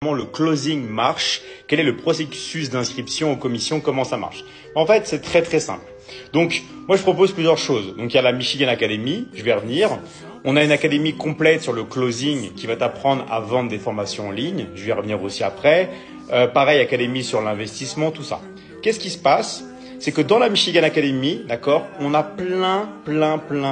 Comment le closing marche, quel est le processus d'inscription aux commissions, comment ça marche. En fait, c'est très très simple. Donc, moi je propose plusieurs choses. Donc, il y a la Michigan Academy, je vais revenir. On a une académie complète sur le closing qui va t'apprendre à vendre des formations en ligne. Je vais y revenir aussi après. Pareil, académie sur l'investissement, tout ça. Qu'est-ce qui se passe? C'est que dans la Michigan Academy, d'accord, on a plein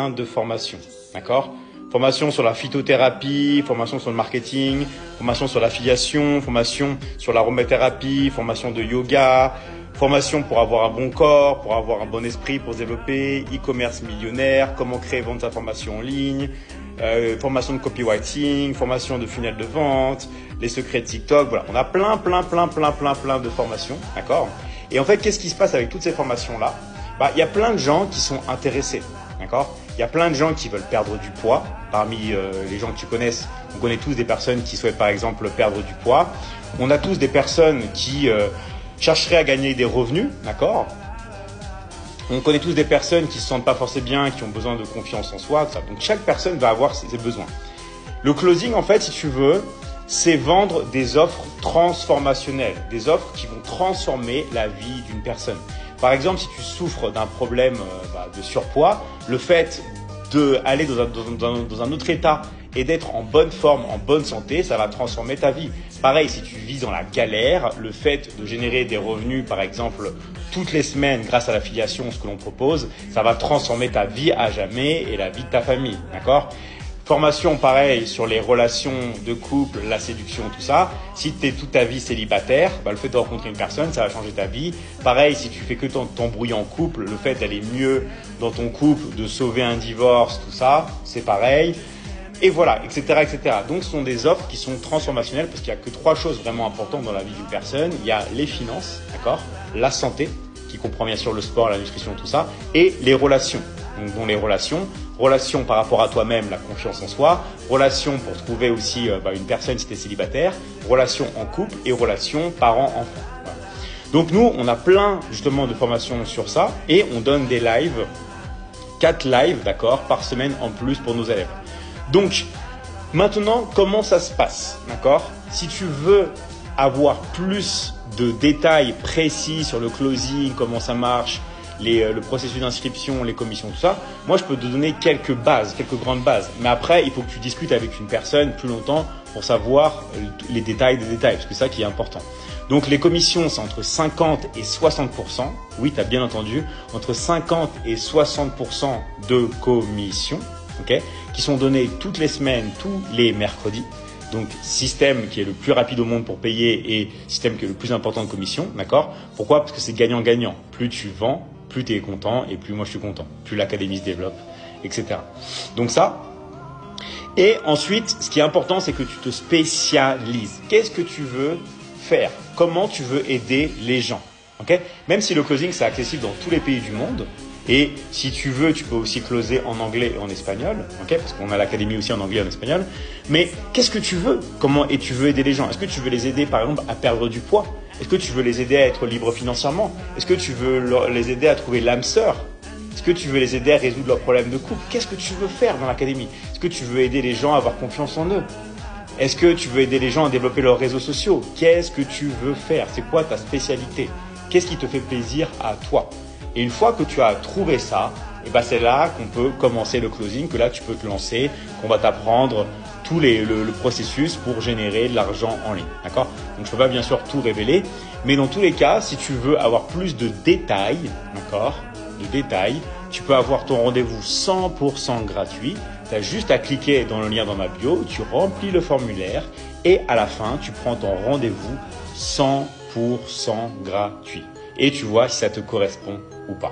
de formations, d'accord? Formation sur la phytothérapie, formation sur le marketing, formation sur l'affiliation, formation sur l'aromathérapie, formation de yoga, formation pour avoir un bon corps, pour avoir un bon esprit, pour se développer, e-commerce millionnaire, comment créer et vendre sa formation en ligne, formation de copywriting, formation de funnel de vente, les secrets de TikTok, voilà. On a plein de formations, d'accord? Et en fait, qu'est-ce qui se passe avec toutes ces formations-là? Il y a plein de gens qui sont intéressés, d'accord? Il y a plein de gens qui veulent perdre du poids. Parmi les gens que tu connaisses, on connaît tous des personnes qui souhaitent par exemple perdre du poids. On a tous des personnes qui chercheraient à gagner des revenus, d'accord? On connaît tous des personnes qui se sentent pas forcément bien, qui ont besoin de confiance en soi, tout ça. Donc chaque personne va avoir ses besoins. Le closing, en fait, si tu veux, c'est vendre des offres transformationnelles, des offres qui vont transformer la vie d'une personne. Par exemple, si tu souffres d'un problème de surpoids, le fait d'aller dans un autre état et d'être en bonne forme, en bonne santé, ça va transformer ta vie. Pareil, si tu vis dans la galère, le fait de générer des revenus, par exemple, toutes les semaines grâce à l'affiliation, ce que l'on propose, ça va transformer ta vie à jamais et la vie de ta famille, d'accord ? Formation pareil sur les relations de couple, la séduction, tout ça. Si tu es toute ta vie célibataire, le fait de rencontrer une personne, ça va changer ta vie. Pareil, si tu fais que t'embrouiller en couple, le fait d'aller mieux dans ton couple, de sauver un divorce, tout ça, c'est pareil. Et voilà, etc., etc. Donc, ce sont des offres qui sont transformationnelles parce qu'il n'y a que 3 choses vraiment importantes dans la vie d'une personne. Il y a les finances, d'accord, la santé, qui comprend bien sûr le sport, la nutrition, tout ça, et les relations. Donc, dont les relations par rapport à toi-même, la confiance en soi, relations pour trouver aussi une personne si tu es célibataire, relations en couple et relations parents-enfants. Voilà. Donc nous, on a plein justement de formations sur ça et on donne des lives, 4 lives, d'accord, par semaine en plus pour nos élèves. Donc maintenant, comment ça se passe, d'accord? Si tu veux avoir plus de détails précis sur le closing, comment ça marche, le processus d'inscription, les commissions, tout ça, moi je peux te donner quelques grandes bases. Mais après, il faut que tu discutes avec une personne plus longtemps pour savoir les détails des détails, parce que c'est ça qui est important. Donc les commissions, c'est entre 50 et 60%. Oui, tu as bien entendu, entre 50 et 60% de commissions, okay, qui sont données toutes les semaines, tous les mercredis. Donc, système qui est le plus rapide au monde pour payer et système qui est le plus important de commission, d'accord? Pourquoi? Parce que c'est gagnant-gagnant. Plus tu vends, plus tu es content et plus moi je suis content. Plus l'académie se développe, etc. Donc ça. Et ensuite, ce qui est important, c'est que tu te spécialises. Qu'est-ce que tu veux faire? Comment tu veux aider les gens? Okay? Même si le closing, c'est accessible dans tous les pays du monde. Et si tu veux, tu peux aussi closer en anglais et en espagnol, okay, parce qu'on a l'académie aussi en anglais et en espagnol. Mais qu'est-ce que tu veux? Et tu veux aider les gens? Est-ce que tu veux les aider, par exemple, à perdre du poids? Est-ce que tu veux les aider à être libres financièrement? Est-ce que tu veux les aider à trouver l'âme sœur? Est-ce que tu veux les aider à résoudre leurs problèmes de couple? Qu'est-ce que tu veux faire dans l'académie? Est-ce que tu veux aider les gens à avoir confiance en eux? Est-ce que tu veux aider les gens à développer leurs réseaux sociaux? Qu'est-ce que tu veux faire? C'est quoi ta spécialité? Qu'est-ce qui te fait plaisir à toi? Et une fois que tu as trouvé ça, c'est là qu'on peut commencer le closing, que là tu peux te lancer, qu'on va t'apprendre tout le processus pour générer de l'argent en ligne. D'accord? Donc je ne peux pas bien sûr tout révéler, mais dans tous les cas, si tu veux avoir plus de détails, d'accord, tu peux avoir ton rendez-vous 100% gratuit. Tu as juste à cliquer dans le lien dans ma bio, tu remplis le formulaire et à la fin, tu prends ton rendez-vous 100% gratuit. Et tu vois si ça te correspond ou pas.